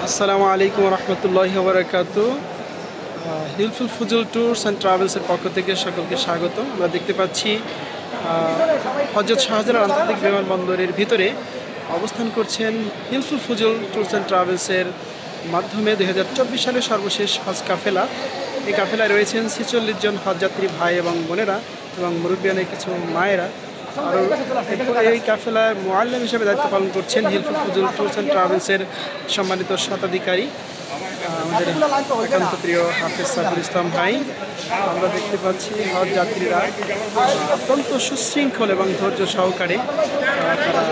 আসসালামু আলাইকুম রহমতুল্লাহি ওয়া বারাকাতুহু। হিলফুল ফুজুল ট্যুরস অ্যান্ড ট্রাভেলসের পক্ষ থেকে সকলকে স্বাগত। আমরা দেখতে পাচ্ছি হযরত শাহজালাল আন্তর্জাতিক বিমানবন্দরের ভিতরে অবস্থান করছেন হিলফুল ফুজুল ট্যুরস অ্যান্ড ট্রাভেলসের মাধ্যমে 2024 সালের সর্বশেষ হজ কাফেলা। এই কাফেলায় রয়েছেন 46 জন হজযাত্রী ভাই এবং বোনেরা এবং মুরব্বিয়ানের কিছু মায়েরা। আরও এই কাফেলায় মুআল্লিম হিসেবে দায়িত্ব পালন করছেন হিলফুল ফুজুল ট্যুরস অ্যান্ড ট্রাভেলসের সম্মানিত শতাধিকারী আমাদের একান্ত প্রিয় হাফেজ সাইফুল ইসলাম ভাই। আমরা দেখতে পাচ্ছি হজ যাত্রীরা অত্যন্ত সুশৃঙ্খল এবং ধৈর্য সহকারে তারা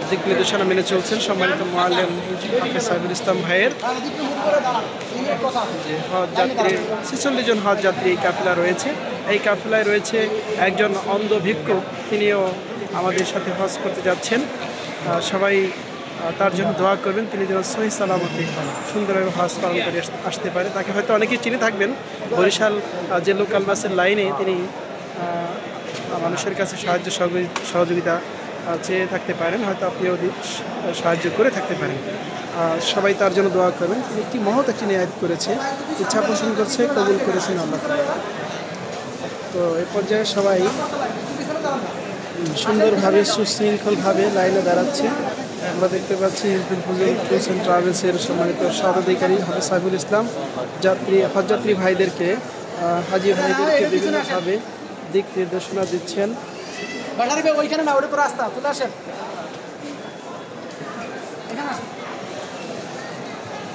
দিক নির্দেশনা মেনে চলছেন। সম্মানিত মুআল্লিম হাফেজ সাইফুল ইসলাম ভাইয়ের যে হজ যাত্রীর 46 জন হজ যাত্রী এই কাফেলা রয়েছে। এই কাফেলায় রয়েছে একজন অন্ধ ভিক্ষুক, তিনিও আমাদের সাথে হজ করতে যাচ্ছেন। সবাই তার জন্য দোয়া করবেন, তিনি যেন সহি সালামতে সুন্দরভাবে হজ পালন করে আসতে পারে। তাকে হয়তো অনেকেই চিনে থাকবেন, বরিশাল যে লোকাল বাসের লাইনে তিনি মানুষের কাছে সাহায্য সহযোগিতা চেয়ে থাকতে পারেন, হয়তো আপনিও সাহায্য করে থাকতে পারেন। সবাই তার জন্য দোয়া করবেন। তিনি একটি মহৎ একটি নিয়াত করেছে, ইচ্ছা পোষণ করছে, কবুল করেছেন আল্লাহ। তো এ পর্যায়ে সবাই সুন্দরভাবে সুশৃঙ্খলভাবে লাইনে দাঁড়াচ্ছে। আমরা দেখতে পাচ্ছি হিলফুল ফুজুল ট্যুরস অ্যান্ড ট্রাভেলসের সম্মানিত স্বাগতিকারী হাফেজ সাইফুল ইসলাম হজযাত্রী ভাইদেরকে, হাজি ভাইদেরকে বিভিন্নভাবে দিক নির্দেশনা দিচ্ছেন।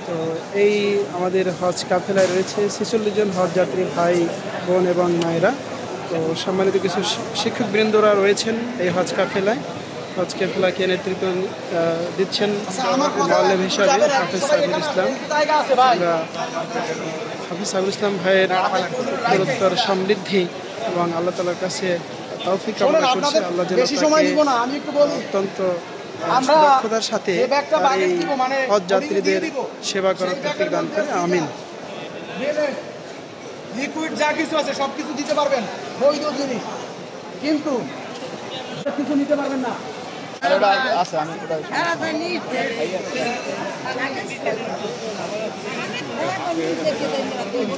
তো এই আমাদের হজ কাফেলায় রয়েছে 46 জন হজযাত্রী ভাই বোন এবং মায়েরা। তো সম্মানিত কিছু শিক্ষকবৃন্দরা রয়েছেন এই হজ কাফেলায়। হজ কাফেলাকে নেতৃত্ব দিচ্ছেন মুআল্লিম হিসাবে হাফেজ সাইফুল ইসলাম। হাফেজ সাইফুল ইসলাম ভাইয়ের উত্তর সমৃদ্ধি এবং আল্লাহ তাআলার কাছে তৌফিক কামনা করছি। আল্লাহ যেন অত্যন্ত দক্ষতার সাথে হজ যাত্রীদের সেবা করার তৌফিক দান করে, আমিন। লিকুইড যা কিছু আছে সবকিছু দিতে পারবেন, বৈধ জিনিস, কিন্তু কিছু নিতে পারবেন না।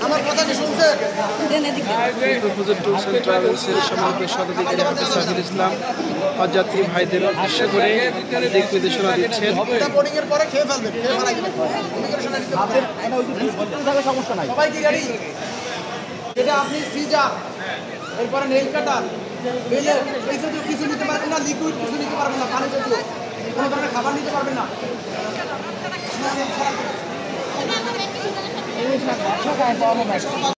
আমার কথা কি শুনছেন? ফুজুল ট্যুরস অ্যান্ড ট্রাভেলসের সম্মানিত শতাধিকারী হাফেজ সাইফুল ইসলাম হজযাত্রী ভাইদের উদ্দেশ্য করে দিক নির্দেশনা দিচ্ছেন। সবাই কি গাড়ি যেটা আপনি সিজার, এরপরে নেইল কাটার, এই জাতীয় কিছু নিতে পারবেন না, লিকুইড কিছু নিতে পারবেন না, পানি জাতীয় কোনো ধরনের খাবার নিতে পারবেন না।